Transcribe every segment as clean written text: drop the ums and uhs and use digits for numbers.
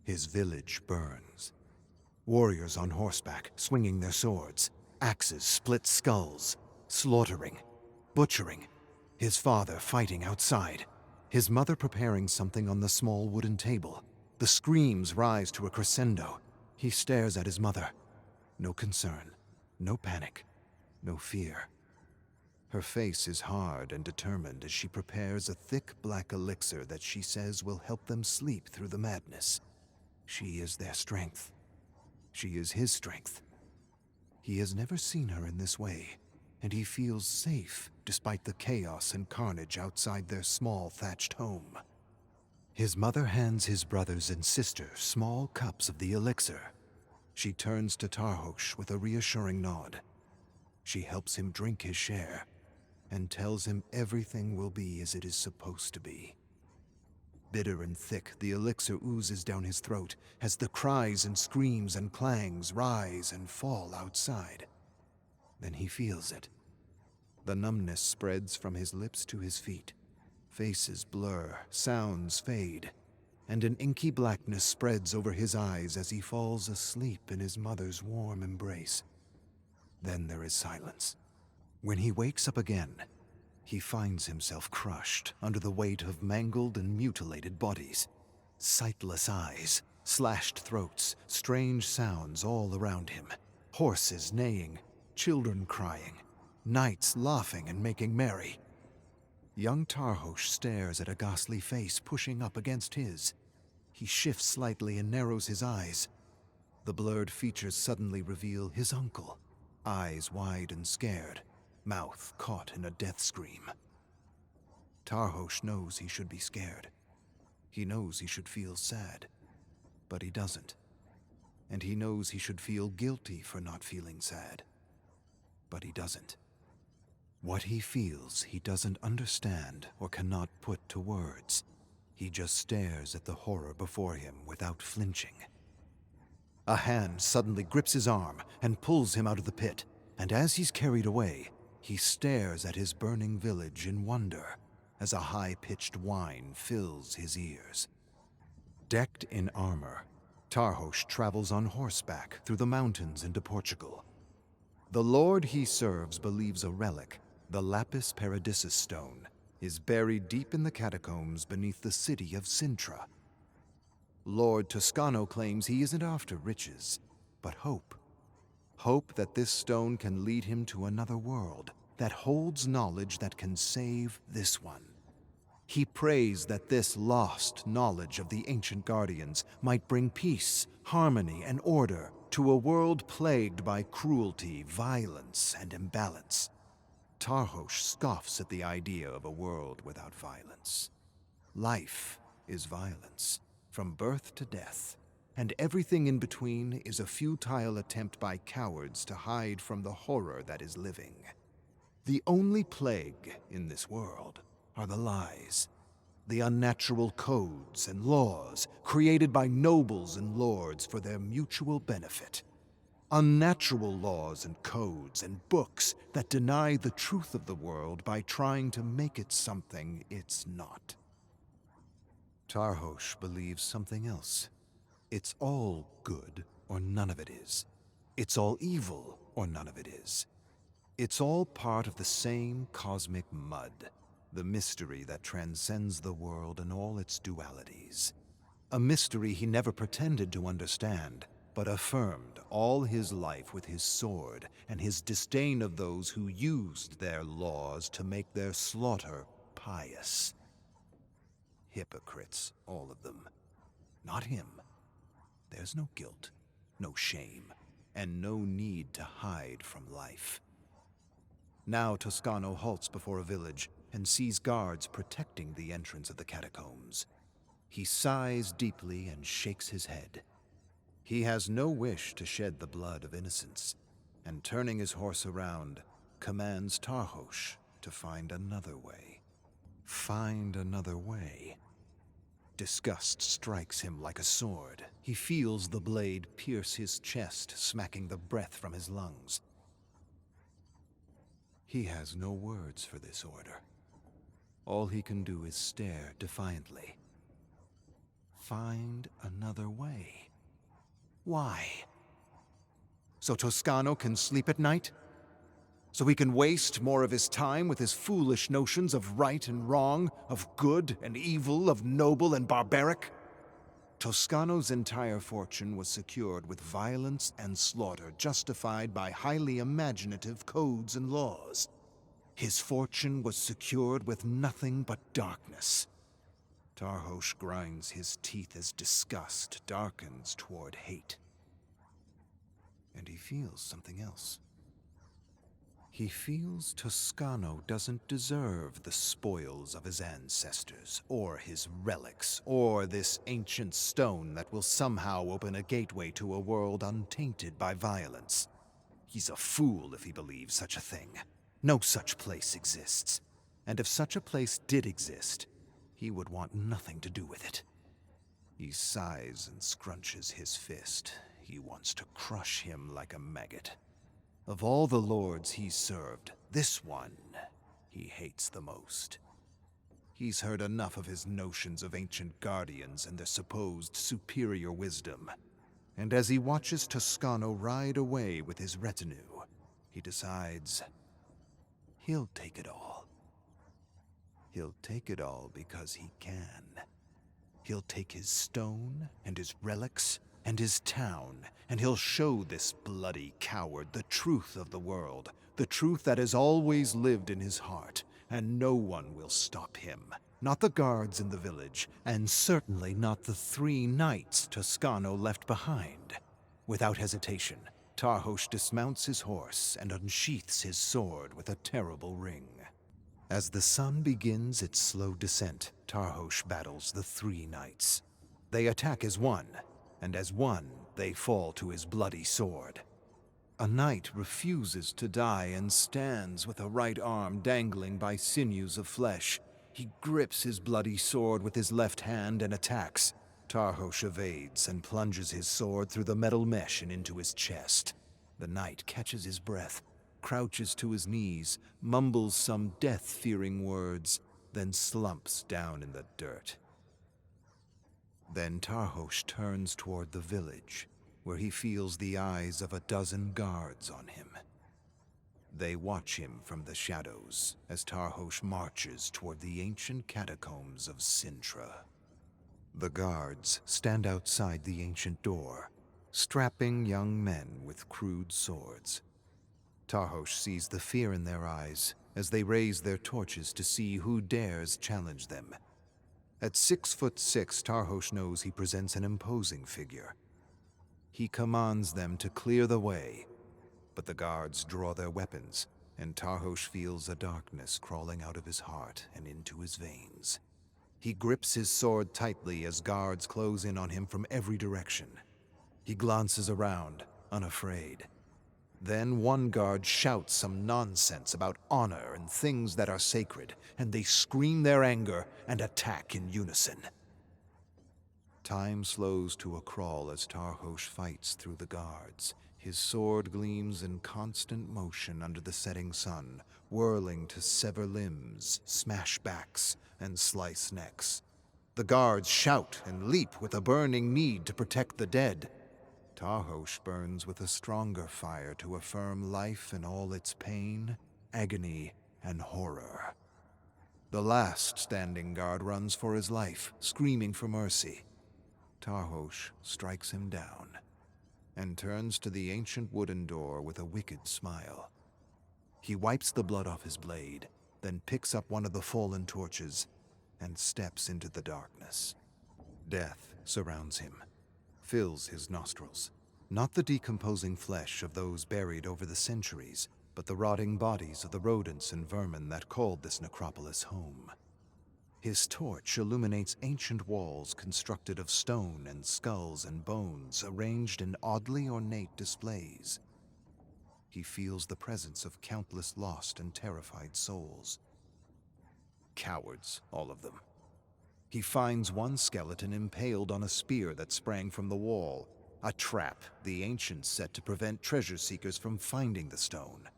His village burns. Warriors on horseback, swinging their swords. Axes split skulls, slaughtering, butchering. His father fighting outside. His mother preparing something on the small wooden table. The screams rise to a crescendo. He stares at his mother. No concern, no panic, no fear. Her face is hard and determined as she prepares a thick black elixir that she says will help them sleep through the madness. She is their strength. She is his strength. He has never seen her in this way, and he feels safe despite the chaos and carnage outside their small thatched home. His mother hands his brothers and sister small cups of the elixir. She turns to TARHOS with a reassuring nod. She helps him drink his share and tells him everything will be as it is supposed to be. Bitter and thick, the elixir oozes down his throat as the cries and screams and clangs rise and fall outside. Then he feels it. The numbness spreads from his lips to his feet. Faces blur, sounds fade, and an inky blackness spreads over his eyes as he falls asleep in his mother's warm embrace. Then there is silence. When he wakes up again, he finds himself crushed under the weight of mangled and mutilated bodies. Sightless eyes, slashed throats, strange sounds all around him. Horses neighing, children crying, knights laughing and making merry. Young TARHOS stares at a ghastly face pushing up against his. He shifts slightly and narrows his eyes. The blurred features suddenly reveal his uncle, eyes wide and scared, mouth caught in a death scream. TARHOS knows he should be scared. He knows he should feel sad, but he doesn't. And he knows he should feel guilty for not feeling sad, but he doesn't. What he feels he doesn't understand or cannot put to words. He just stares at the horror before him without flinching. A hand suddenly grips his arm and pulls him out of the pit, and as he's carried away, he stares at his burning village in wonder as a high-pitched whine fills his ears. Decked in armor, TARHOS travels on horseback through the mountains into Portugal. The lord he serves believes a relic, the lapis paradissus stone, is buried deep in the catacombs beneath the city of Sintra. Lord Toscano claims he isn't after riches, but hope. Hope that this stone can lead him to another world that holds knowledge that can save this one. He prays that this lost knowledge of the ancient guardians might bring peace, harmony, and order to a world plagued by cruelty, violence, and imbalance. TARHOS scoffs at the idea of a world without violence. Life is violence, from birth to death, and everything in between is a futile attempt by cowards to hide from the horror that is living. The only plague in this world are the lies, the unnatural codes and laws created by nobles and lords for their mutual benefit. Unnatural laws and codes and books that deny the truth of the world by trying to make it something it's not. TARHOS believes something else. It's all good or none of it is. It's all evil or none of it is. It's all part of the same cosmic mud, the mystery that transcends the world and all its dualities. A mystery he never pretended to understand, but affirmed all his life with his sword and his disdain of those who used their laws to make their slaughter pious. Hypocrites, all of them. Not him. There's no guilt, no shame, and no need to hide from life. Now Toscano halts before a village and sees guards protecting the entrance of the catacombs. He sighs deeply and shakes his head. He has no wish to shed the blood of innocence, and turning his horse around, commands TARHOS to find another way. Find another way. Disgust strikes him like a sword. He feels the blade pierce his chest, smacking the breath from his lungs. He has no words for this order. All he can do is stare defiantly. Find another way. Why? So Toscano can sleep at night? So he can waste more of his time with his foolish notions of right and wrong, of good and evil, of noble and barbaric? Toscano's entire fortune was secured with violence and slaughter justified by highly imaginative codes and laws. His fortune was secured with nothing but darkness. TARHOS grinds his teeth as disgust darkens toward hate. And he feels something else. He feels Toscano doesn't deserve the spoils of his ancestors, or his relics, or this ancient stone that will somehow open a gateway to a world untainted by violence. He's a fool if he believes such a thing. No such place exists. And if such a place did exist, he would want nothing to do with it. He sighs and scrunches his fist. He wants to crush him like a maggot. Of all the lords he's served, this one he hates the most. He's heard enough of his notions of ancient guardians and their supposed superior wisdom. And as he watches Toscano ride away with his retinue, he decides he'll take it all. He'll take it all because he can. He'll take his stone and his relics and his town, and he'll show this bloody coward the truth of the world, the truth that has always lived in his heart, and no one will stop him. Not the guards in the village, and certainly not the 3 knights Toscano left behind. Without hesitation, TARHOS dismounts his horse and unsheaths his sword with a terrible ring. As the sun begins its slow descent, TARHOS battles the 3 knights. They attack as one, and as one, they fall to his bloody sword. A knight refuses to die and stands with a right arm dangling by sinews of flesh. He grips his bloody sword with his left hand and attacks. TARHOS evades and plunges his sword through the metal mesh and into his chest. The knight catches his breath, crouches to his knees, mumbles some death-fearing words, then slumps down in the dirt. Then TARHOS turns toward the village, where he feels the eyes of a dozen guards on him. They watch him from the shadows as TARHOS marches toward the ancient catacombs of Sintra. The guards stand outside the ancient door, strapping young men with crude swords. TARHOS sees the fear in their eyes as they raise their torches to see who dares challenge them. At 6'6", TARHOS knows he presents an imposing figure. He commands them to clear the way, but the guards draw their weapons, and TARHOS feels a darkness crawling out of his heart and into his veins. He grips his sword tightly as guards close in on him from every direction. He glances around, unafraid. Then one guard shouts some nonsense about honor and things that are sacred, and they scream their anger and attack in unison. Time slows to a crawl as TARHOS fights through the guards. His sword gleams in constant motion under the setting sun, whirling to sever limbs, smash backs, and slice necks. The guards shout and leap with a burning need to protect the dead. TARHOS burns with a stronger fire to affirm life in all its pain, agony, and horror. The last standing guard runs for his life, screaming for mercy. TARHOS strikes him down and turns to the ancient wooden door with a wicked smile. He wipes the blood off his blade, then picks up one of the fallen torches and steps into the darkness. Death surrounds him, fills his nostrils. Not the decomposing flesh of those buried over the centuries, but the rotting bodies of the rodents and vermin that called this necropolis home. His torch illuminates ancient walls constructed of stone and skulls and bones arranged in oddly ornate displays. He feels the presence of countless lost and terrified souls. Cowards, all of them. He finds one skeleton impaled on a spear that sprang from the wall, a trap the ancients set to prevent treasure seekers from finding the stone.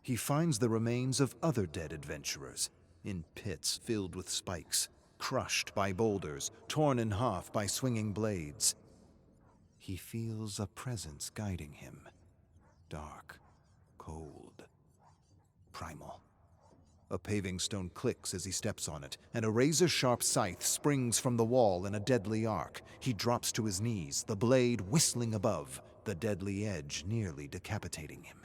He finds the remains of other dead adventurers, in pits filled with spikes, crushed by boulders, torn in half by swinging blades. he feels a presence guiding him. Dark, cold, primal. A paving stone clicks as he steps on it, and a razor-sharp scythe springs from the wall in a deadly arc. He drops to his knees, the blade whistling above, the deadly edge nearly decapitating him.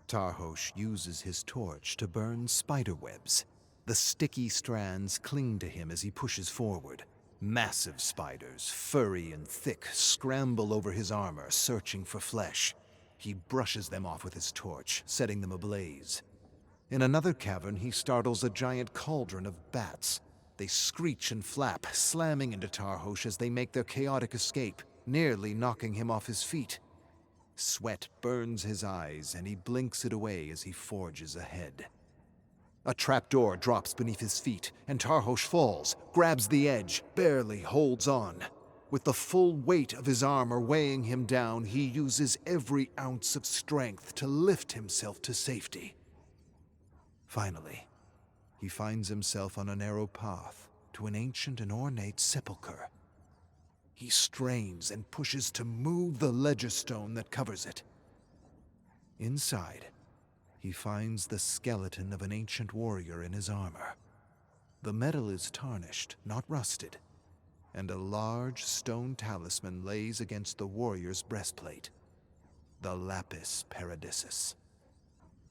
TARHOS uses his torch to burn spiderwebs. The sticky strands cling to him as he pushes forward. Massive spiders, furry and thick, scramble over his armor, searching for flesh. He brushes them off with his torch, setting them ablaze. In another cavern, he startles a giant cauldron of bats. They screech and flap, slamming into TARHOS as they make their chaotic escape, nearly knocking him off his feet. Sweat burns his eyes, and he blinks it away as he forges ahead. A trapdoor drops beneath his feet, and TARHOS falls, grabs the edge, barely holds on. With the full weight of his armor weighing him down, he uses every ounce of strength to lift himself to safety. Finally, he finds himself on a narrow path to an ancient and ornate sepulchre. He strains and pushes to move the ledger stone that covers it. Inside, he finds the skeleton of an ancient warrior in his armor. The metal is tarnished, not rusted, and a large stone talisman lays against the warrior's breastplate, the lapis paradissus.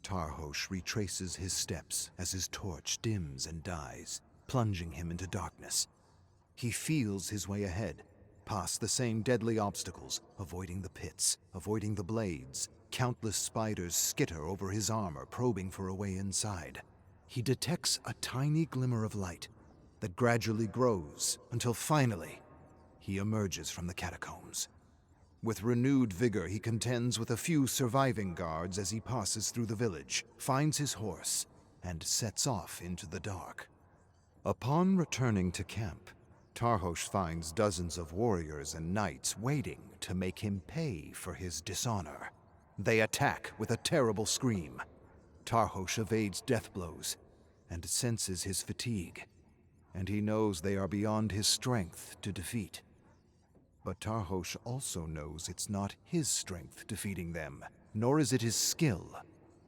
TARHOS retraces his steps as his torch dims and dies, plunging him into darkness. He feels his way ahead, past the same deadly obstacles, avoiding the pits, avoiding the blades. Countless spiders skitter over his armor, probing for a way inside. He detects a tiny glimmer of light that gradually grows until finally he emerges from the catacombs. With renewed vigor, he contends with a few surviving guards as he passes through the village, finds his horse, and sets off into the dark. Upon returning to camp, TARHOS finds dozens of warriors and knights waiting to make him pay for his dishonor. They attack with a terrible scream. TARHOS evades death blows and senses his fatigue, and he knows they are beyond his strength to defeat. But TARHOS also knows it's not his strength defeating them, nor is it his skill.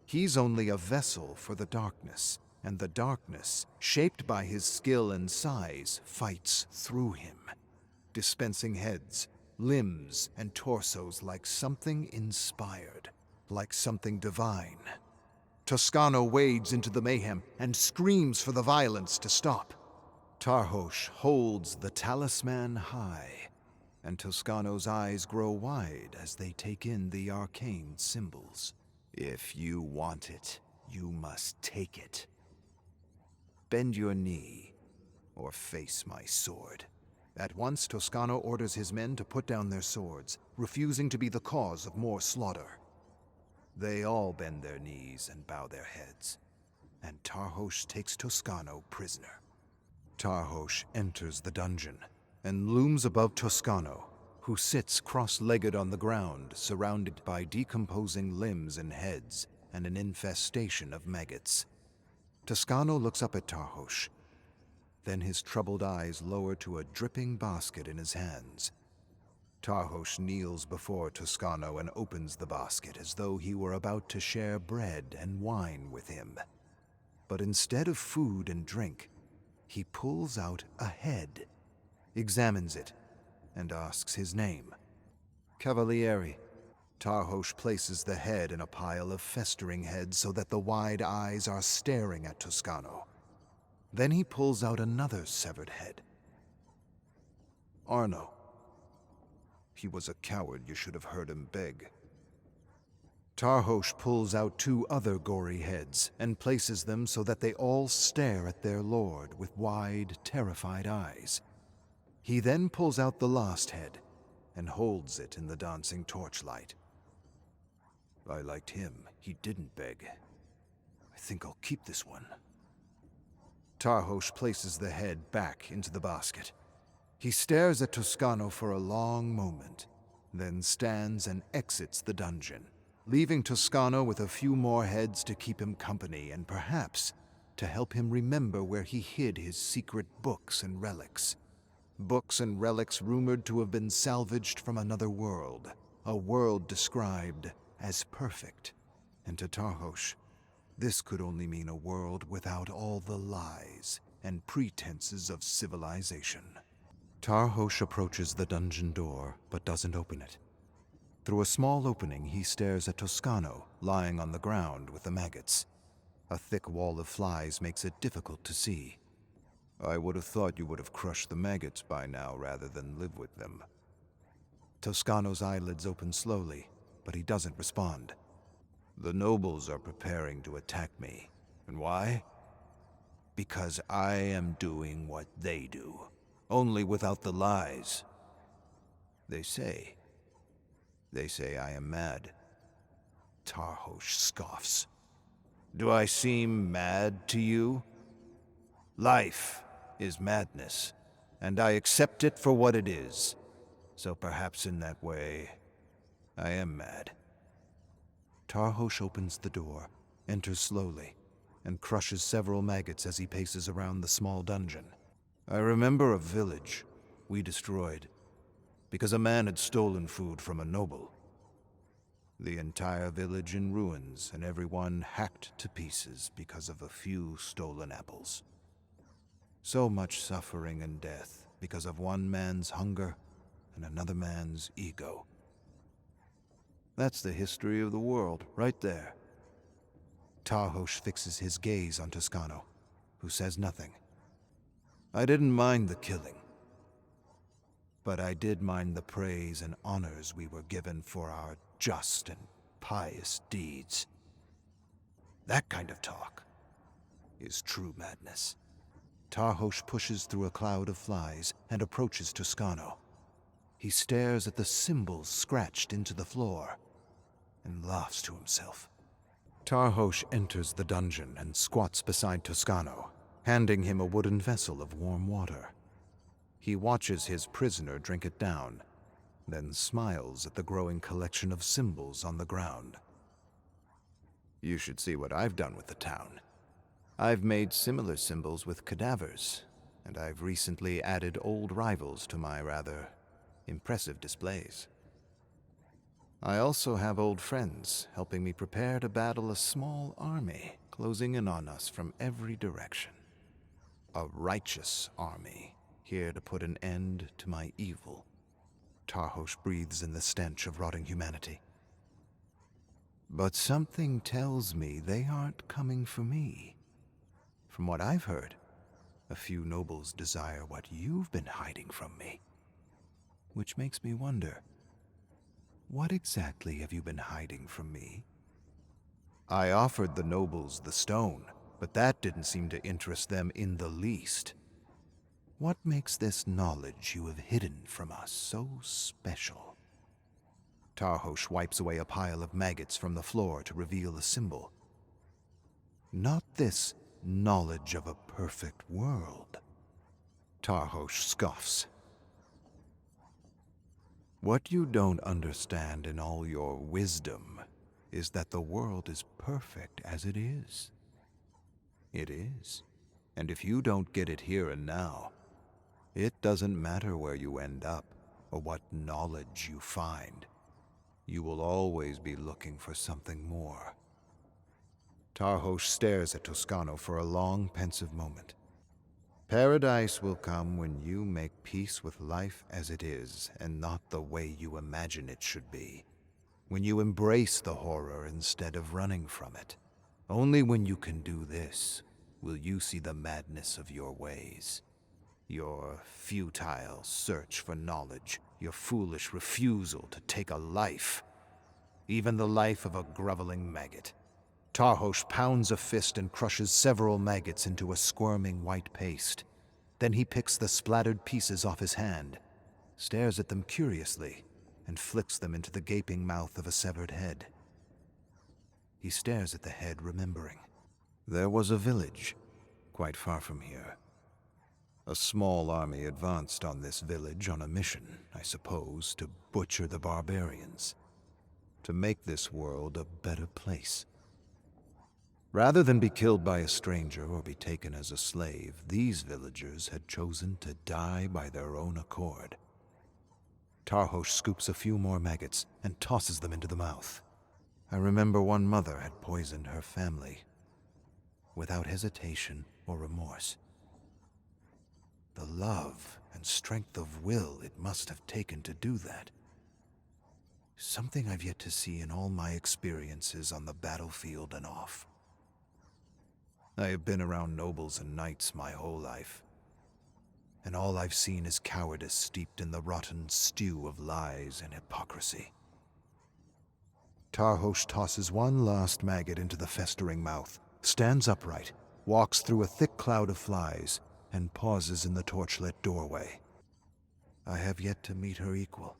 He's only a vessel for the darkness, and the darkness, shaped by his skill and size, fights through him, dispensing heads, limbs, and torsos like something inspired, like something divine. Toscano wades into the mayhem and screams for the violence to stop. TARHOS holds the talisman high, and Toscano's eyes grow wide as they take in the arcane symbols. If you want it, you must take it. Bend your knee, or face my sword. At once, Toscano orders his men to put down their swords, refusing to be the cause of more slaughter. They all bend their knees and bow their heads, and TARHOS takes Toscano prisoner. TARHOS enters the dungeon and looms above Toscano, who sits cross-legged on the ground, surrounded by decomposing limbs and heads and an infestation of maggots. Toscano looks up at TARHOS. Then his troubled eyes lower to a dripping basket in his hands. TARHOS kneels before Toscano and opens the basket as though he were about to share bread and wine with him. But instead of food and drink, he pulls out a head, examines it, and asks his name. Cavalieri. TARHOS places the head in a pile of festering heads so that the wide eyes are staring at Toscano. Then he pulls out another severed head. Arno. He was a coward, you should have heard him beg. TARHOS pulls out two other gory heads and places them so that they all stare at their lord with wide, terrified eyes. He then pulls out the last head and holds it in the dancing torchlight. I liked him. He didn't beg. I think I'll keep this one. TARHOS places the head back into the basket. He stares at Toscano for a long moment, then stands and exits the dungeon, leaving Toscano with a few more heads to keep him company and perhaps to help him remember where he hid his secret books and relics. Books and relics rumored to have been salvaged from another world, a world described as perfect. And to Tarhos, this could only mean a world without all the lies and pretenses of civilization. Tarhos approaches the dungeon door, but doesn't open it. Through a small opening, he stares at Toscano, lying on the ground with the maggots. A thick wall of flies makes it difficult to see. I would have thought you would have crushed the maggots by now rather than live with them. Toscano's eyelids open slowly, but he doesn't respond. The nobles are preparing to attack me. And why? Because I am doing what they do, only without the lies. They say I am mad. Tarhos scoffs. Do I seem mad to you? Life is madness, and I accept it for what it is. So perhaps in that way, I am mad. Tarhos opens the door, enters slowly, and crushes several maggots as he paces around the small dungeon. I remember a village we destroyed because a man had stolen food from a noble. The entire village in ruins and everyone hacked to pieces because of a few stolen apples. So much suffering and death because of one man's hunger and another man's ego. That's the history of the world, right there. Tarhos fixes his gaze on Toscano, who says nothing. I didn't mind the killing, but I did mind the praise and honors we were given for our just and pious deeds. That kind of talk is true madness. Tarhos pushes through a cloud of flies and approaches Toscano. He stares at the symbols scratched into the floor and laughs to himself. Tarhos enters the dungeon and squats beside Toscano, handing him a wooden vessel of warm water. He watches his prisoner drink it down, then smiles at the growing collection of symbols on the ground. You should see what I've done with the town. I've made similar symbols with cadavers, and I've recently added old rivals to my rather impressive displays. I also have old friends helping me prepare to battle a small army closing in on us from every direction. A righteous army, here to put an end to my evil. Tarhos breathes in the stench of rotting humanity. But something tells me they aren't coming for me. From what I've heard, a few nobles desire what you've been hiding from me. Which makes me wonder, what exactly have you been hiding from me? I offered the nobles the stone, but that didn't seem to interest them in the least. What makes this knowledge you have hidden from us so special? Tarhos wipes away a pile of maggots from the floor to reveal a symbol. Not this knowledge of a perfect world. Tarhos scoffs. What you don't understand in all your wisdom is that the world is perfect as it is. It is. And if you don't get it here and now, it doesn't matter where you end up or what knowledge you find. You will always be looking for something more. Tarhos stares at Toscano for a long, pensive moment. Paradise will come when you make peace with life as it is and not the way you imagine it should be. When you embrace the horror instead of running from it. Only when you can do this will you see the madness of your ways. Your futile search for knowledge, your foolish refusal to take a life. Even the life of a groveling maggot. Tarhos pounds a fist and crushes several maggots into a squirming white paste. Then he picks the splattered pieces off his hand, stares at them curiously, and flicks them into the gaping mouth of a severed head. He stares at the head, remembering. There was a village, quite far from here. A small army advanced on this village on a mission, I suppose, to butcher the barbarians. To make this world a better place. Rather than be killed by a stranger or be taken as a slave, these villagers had chosen to die by their own accord. TARHOS scoops a few more maggots and tosses them into the mouth. I remember one mother had poisoned her family, without hesitation or remorse. The love and strength of will it must have taken to do that. Something I've yet to see in all my experiences on the battlefield and off. I have been around nobles and knights my whole life, and all I've seen is cowardice steeped in the rotten stew of lies and hypocrisy. TARHOS tosses one last maggot into the festering mouth, stands upright, walks through a thick cloud of flies, and pauses in the torchlit doorway. I have yet to meet her equal.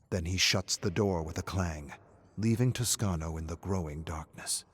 Then he shuts the door with a clang, leaving Toscano in the growing darkness.